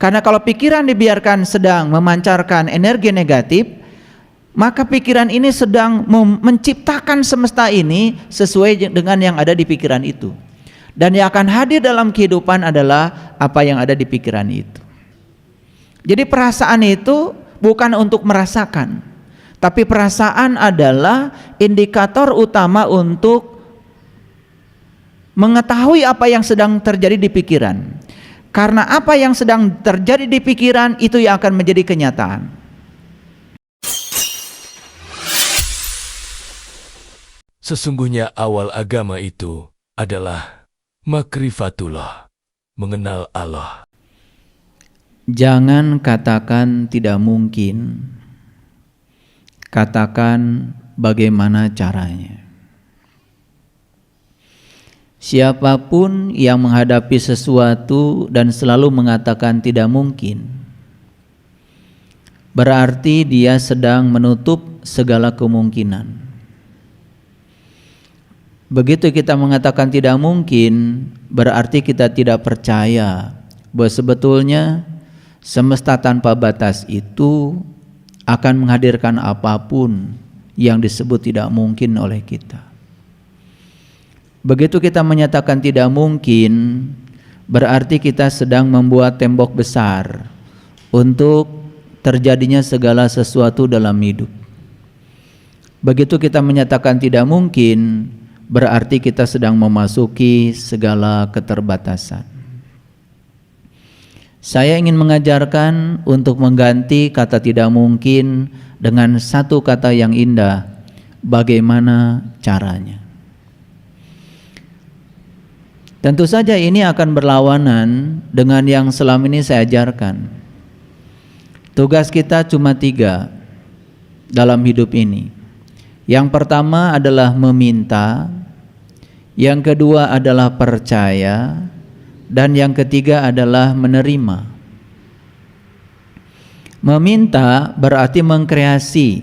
Karena kalau pikiran dibiarkan sedang memancarkan energi negatif, maka pikiran ini sedang menciptakan semesta ini sesuai dengan yang ada di pikiran itu. Dan yang akan hadir dalam kehidupan adalah apa yang ada di pikiran itu. Jadi perasaan itu bukan untuk merasakan, tapi perasaan adalah indikator utama untuk mengetahui apa yang sedang terjadi di pikiran. Karena apa yang sedang terjadi di pikiran itu yang akan menjadi kenyataan. Sesungguhnya awal agama itu adalah makrifatullah, mengenal Allah. Jangan katakan tidak mungkin, katakan bagaimana caranya. Siapapun yang menghadapi sesuatu dan selalu mengatakan tidak mungkin, berarti dia sedang menutup segala kemungkinan. Begitu kita mengatakan tidak mungkin, berarti kita tidak percaya bahwa sebetulnya semesta tanpa batas itu akan menghadirkan apapun yang disebut tidak mungkin oleh kita. Begitu kita menyatakan tidak mungkin, berarti kita sedang membuat tembok besar untuk terjadinya segala sesuatu dalam hidup. Begitu kita menyatakan tidak mungkin, berarti kita sedang memasuki segala keterbatasan. Saya ingin mengajarkan untuk mengganti kata tidak mungkin dengan satu kata yang indah. Bagaimana caranya? Tentu saja ini akan berlawanan dengan yang selama ini saya ajarkan. Tugas kita cuma 3 dalam hidup ini. Yang pertama adalah meminta, yang kedua adalah percaya, dan yang ketiga adalah menerima. Meminta berarti mengkreasi,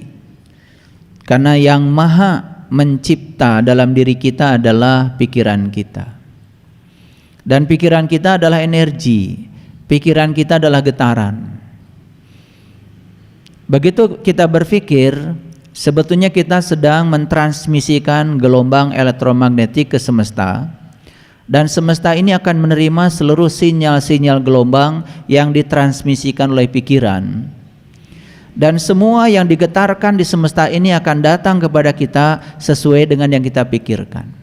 karena yang maha mencipta dalam diri kita adalah pikiran kita. Dan pikiran kita adalah energi, pikiran kita adalah getaran. Begitu kita berpikir, sebetulnya kita sedang mentransmisikan gelombang elektromagnetik ke semesta, dan semesta ini akan menerima seluruh sinyal-sinyal gelombang yang ditransmisikan oleh pikiran. Dan semua yang digetarkan di semesta ini akan datang kepada kita sesuai dengan yang kita pikirkan.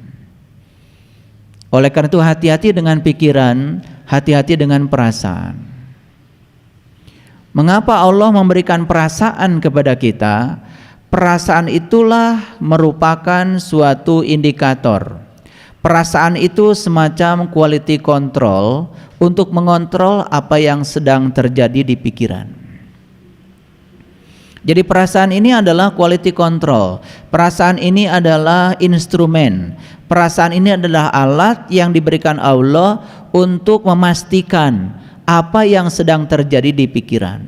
Oleh karena itu hati-hati dengan pikiran, hati-hati dengan perasaan. Mengapa Allah memberikan perasaan kepada kita? Perasaan itulah merupakan suatu indikator. Perasaan itu semacam quality control untuk mengontrol apa yang sedang terjadi di pikiran. Jadi perasaan ini adalah quality control. Perasaan ini adalah instrumen. Perasaan ini adalah alat yang diberikan Allah untuk memastikan apa yang sedang terjadi di pikiran.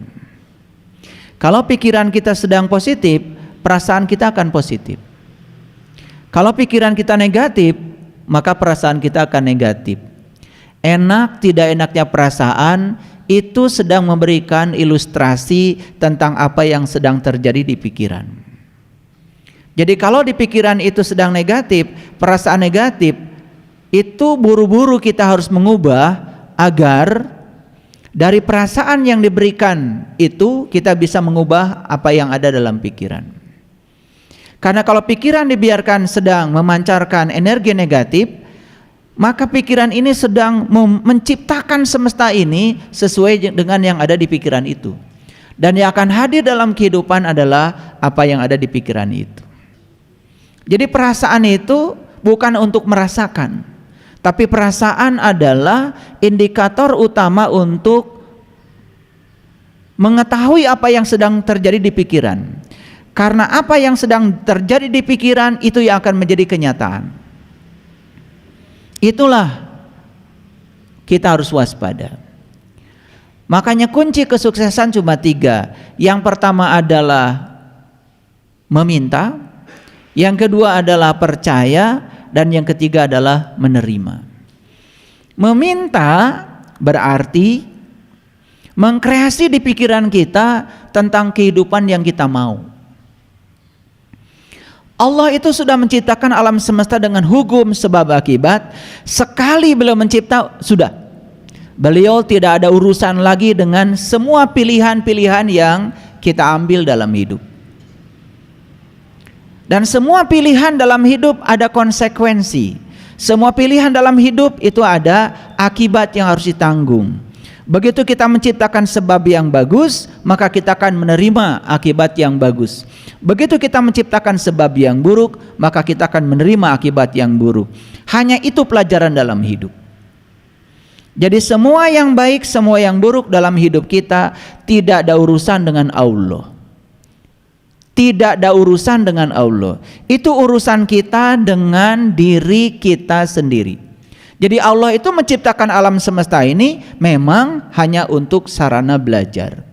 Kalau pikiran kita sedang positif, perasaan kita akan positif. Kalau pikiran kita negatif, maka perasaan kita akan negatif. Enak tidak enaknya perasaan itu sedang memberikan ilustrasi tentang apa yang sedang terjadi di pikiran. Jadi kalau di pikiran itu sedang negatif, perasaan negatif, itu buru-buru kita harus mengubah agar dari perasaan yang diberikan itu kita bisa mengubah apa yang ada dalam pikiran. Karena kalau pikiran dibiarkan sedang memancarkan energi negatif, maka pikiran ini sedang menciptakan semesta ini sesuai dengan yang ada di pikiran itu. Dan yang akan hadir dalam kehidupan adalah apa yang ada di pikiran itu. Jadi perasaan itu bukan untuk merasakan, tapi perasaan adalah indikator utama untuk mengetahui apa yang sedang terjadi di pikiran. Karena apa yang sedang terjadi di pikiran itu yang akan menjadi kenyataan. Itulah kita harus waspada. Makanya kunci kesuksesan cuma 3. Yang pertama adalah meminta, yang kedua adalah percaya, dan yang ketiga adalah menerima. Meminta berarti Mengkreasi di pikiran kita tentang kehidupan yang kita mau. Allah itu sudah menciptakan alam semesta dengan hukum sebab akibat. Sekali beliau mencipta, sudah. Beliau tidak ada urusan lagi dengan semua pilihan-pilihan yang kita ambil dalam hidup. Dan semua pilihan dalam hidup ada konsekuensi. Semua pilihan dalam hidup itu ada akibat yang harus ditanggung. Begitu kita menciptakan sebab yang bagus, maka kita akan menerima akibat yang bagus. Begitu kita menciptakan sebab yang buruk, maka kita akan menerima akibat yang buruk. Hanya itu pelajaran dalam hidup. Jadi semua yang baik, semua yang buruk dalam hidup kita tidak ada urusan dengan Allah. Tidak ada urusan dengan Allah. Itu urusan kita dengan diri kita sendiri. Jadi Allah itu menciptakan alam semesta ini memang hanya untuk sarana belajar.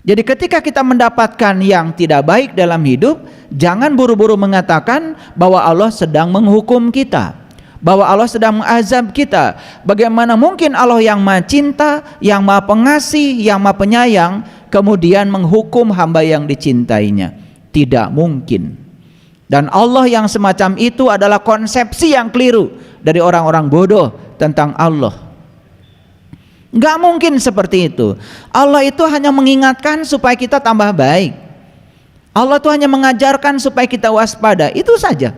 Jadi ketika kita mendapatkan yang tidak baik dalam hidup, jangan buru-buru mengatakan bahwa Allah sedang menghukum kita, bahwa Allah sedang mengazab kita. Bagaimana mungkin Allah yang Maha Cinta, yang Maha Pengasih, yang Maha Penyayang kemudian menghukum hamba yang dicintainya? Tidak mungkin. Dan Allah yang semacam itu adalah konsepsi yang keliru dari orang-orang bodoh tentang Allah. Gak mungkin seperti itu. Allah itu hanya mengingatkan supaya kita tambah baik. Allah itu hanya mengajarkan supaya kita waspada. Itu saja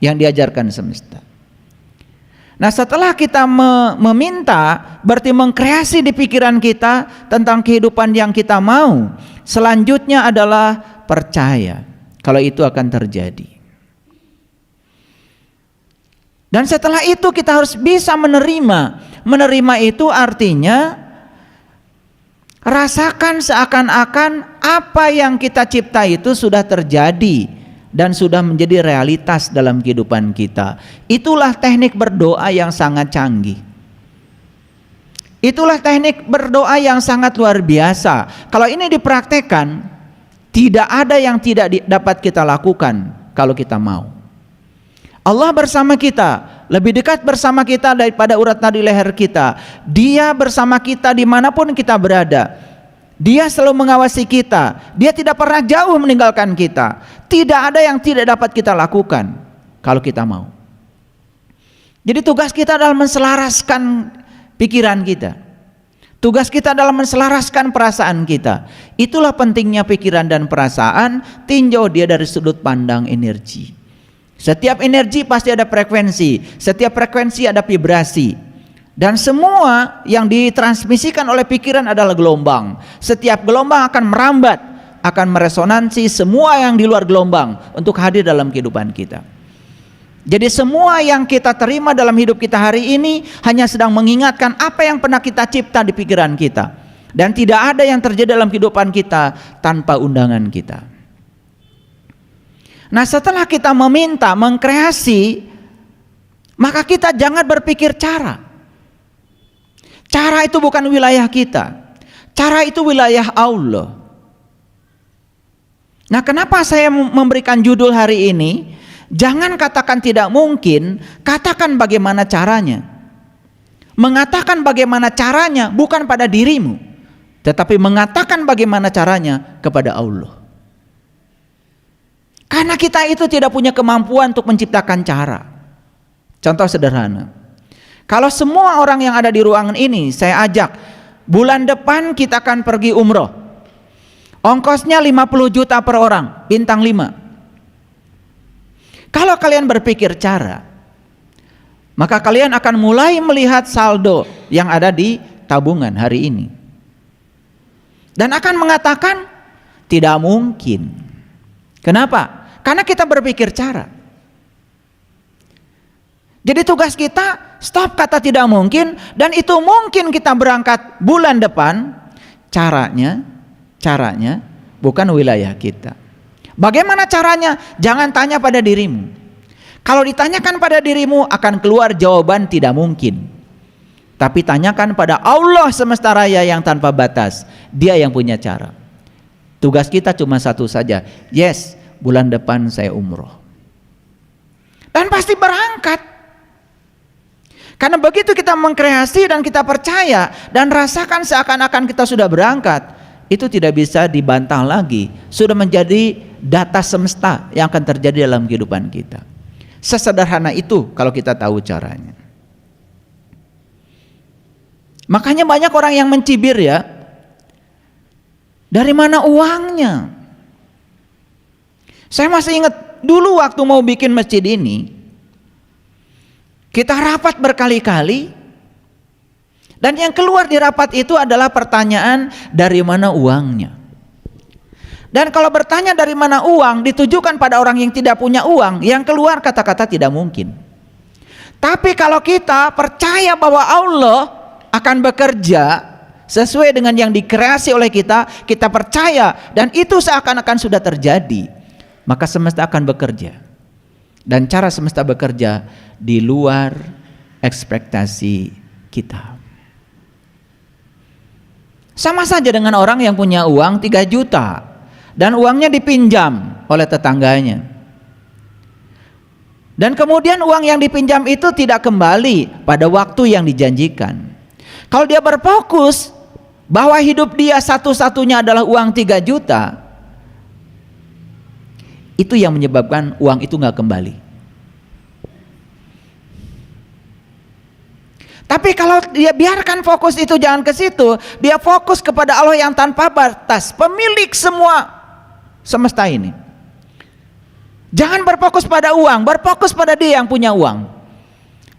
yang diajarkan semesta. Nah, setelah kita meminta, berarti mengkreasi di pikiran kita tentang kehidupan yang kita mau. Selanjutnya adalah percaya kalau itu akan terjadi. Dan setelah itu kita harus bisa menerima. Menerima itu artinya rasakan seakan-akan apa yang kita cipta itu sudah terjadi dan sudah menjadi realitas dalam kehidupan kita. Itulah teknik berdoa yang sangat canggih. Itulah teknik berdoa yang sangat luar biasa. Kalau ini dipraktekkan, tidak ada yang tidak dapat kita lakukan kalau kita mau. Allah bersama kita, lebih dekat bersama kita daripada urat nadi leher kita. Dia bersama kita dimanapun kita berada. Dia selalu mengawasi kita. Dia tidak pernah jauh meninggalkan kita. Tidak ada yang tidak dapat kita lakukan kalau kita mau. Jadi tugas kita adalah menselaraskan pikiran kita. Tugas kita adalah menselaraskan perasaan kita. Itulah pentingnya pikiran dan perasaan. Tinjau dia dari sudut pandang energi. Setiap energi pasti ada frekuensi. Setiap frekuensi ada vibrasi. Dan semua yang ditransmisikan oleh pikiran adalah gelombang. Setiap gelombang akan merambat, akan meresonansi semua yang di luar gelombang untuk hadir dalam kehidupan kita. Jadi semua yang kita terima dalam hidup kita hari ini hanya sedang mengingatkan apa yang pernah kita cipta di pikiran kita. Dan tidak ada yang terjadi dalam kehidupan kita tanpa undangan kita. Nah, setelah kita meminta, mengkreasi, maka kita jangan berpikir cara. Cara itu bukan wilayah kita. Cara itu wilayah Allah. Nah, kenapa saya memberikan judul hari ini? Jangan katakan tidak mungkin, katakan bagaimana caranya. Mengatakan bagaimana caranya bukan pada dirimu, tetapi mengatakan bagaimana caranya kepada Allah. Karena kita itu tidak punya kemampuan untuk menciptakan cara. Contoh sederhana. Kalau semua orang yang ada di ruangan ini saya ajak, bulan depan kita akan pergi umroh. Ongkosnya 50 juta per orang, bintang 5. Kalau kalian berpikir cara, maka kalian akan mulai melihat saldo yang ada di tabungan hari ini. Dan akan mengatakan tidak mungkin. Kenapa? Karena kita berpikir cara. Jadi tugas kita stop kata tidak mungkin, dan itu mungkin kita berangkat bulan depan. Caranya bukan wilayah kita. Bagaimana caranya? Jangan tanya pada dirimu. Kalau ditanyakan pada dirimu akan keluar jawaban tidak mungkin. Tapi tanyakan pada Allah semesta raya yang tanpa batas. Dia yang punya cara. Tugas kita cuma satu saja. Yes, bulan depan saya umroh. Dan pasti berangkat. Karena begitu kita mengkreasi dan kita percaya dan rasakan seakan-akan kita sudah berangkat, itu tidak bisa dibantah lagi. Sudah menjadi data semesta yang akan terjadi dalam kehidupan kita. Sesederhana itu kalau kita tahu caranya. Makanya banyak orang yang mencibir ya, dari mana uangnya? Saya masih ingat dulu waktu mau bikin masjid ini, kita rapat berkali-kali, dan yang keluar di rapat itu adalah pertanyaan dari mana uangnya. Dan kalau bertanya dari mana uang ditujukan pada orang yang tidak punya uang, yang keluar kata-kata tidak mungkin. Tapi kalau kita percaya bahwa Allah akan bekerja sesuai dengan yang dikreasi oleh kita, kita percaya dan itu seakan-akan sudah terjadi, maka semesta akan bekerja. Dan cara semesta bekerja di luar ekspektasi kita. Sama saja dengan orang yang punya uang 3 juta dan uangnya dipinjam oleh tetangganya. Dan kemudian uang yang dipinjam itu tidak kembali pada waktu yang dijanjikan. Kalau dia berfokus bahwa hidup dia satu-satunya adalah uang 3 juta, itu yang menyebabkan uang itu nggak kembali. Tapi kalau dia biarkan fokus itu jangan ke situ, dia fokus kepada Allah yang tanpa batas, pemilik semua semesta ini. Jangan berfokus pada uang, berfokus pada dia yang punya uang.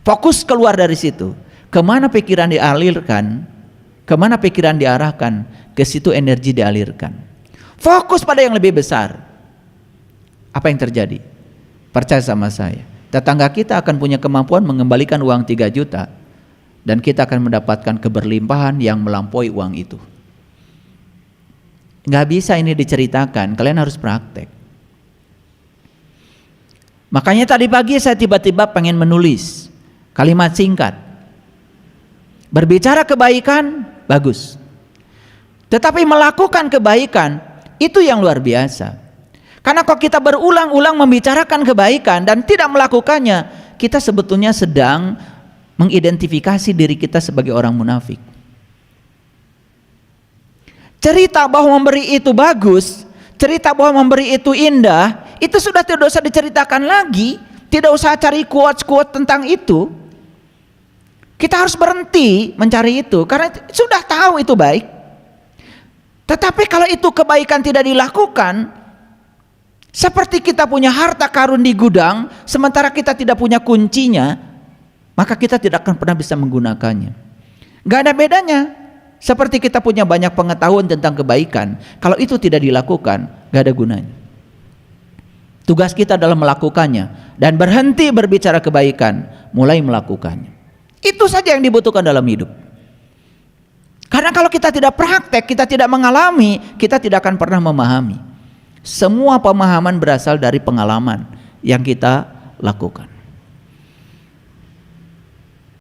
Fokus keluar dari situ. Kemana pikiran dialirkan, kemana pikiran diarahkan, ke situ energi dialirkan. Fokus pada yang lebih besar. Apa yang terjadi? Percaya sama saya, tetangga kita akan punya kemampuan mengembalikan uang 3 juta. Dan kita akan mendapatkan keberlimpahan yang melampaui uang itu. Nggak bisa ini diceritakan, kalian harus praktek. Makanya tadi pagi saya tiba-tiba pengen menulis kalimat singkat. Berbicara kebaikan, bagus. Tetapi melakukan kebaikan, itu yang luar biasa. Karena kalau kita berulang-ulang membicarakan kebaikan dan tidak melakukannya, kita sebetulnya sedang mengidentifikasi diri kita sebagai orang munafik. Cerita bahwa memberi itu bagus, cerita bahwa memberi itu indah, itu sudah tidak usah diceritakan lagi, tidak usah cari quotes-quotes tentang itu. Kita harus berhenti mencari itu karena sudah tahu itu baik. Tetapi kalau itu kebaikan tidak dilakukan, seperti kita punya harta karun di gudang sementara kita tidak punya kuncinya, maka kita tidak akan pernah bisa menggunakannya. Gak ada bedanya. Seperti kita punya banyak pengetahuan tentang kebaikan, kalau itu tidak dilakukan, gak ada gunanya. Tugas kita adalah melakukannya dan berhenti berbicara kebaikan, mulai melakukannya. Itu saja yang dibutuhkan dalam hidup. Karena kalau kita tidak praktek, kita tidak mengalami, kita tidak akan pernah memahami. Semua pemahaman berasal dari pengalaman yang kita lakukan.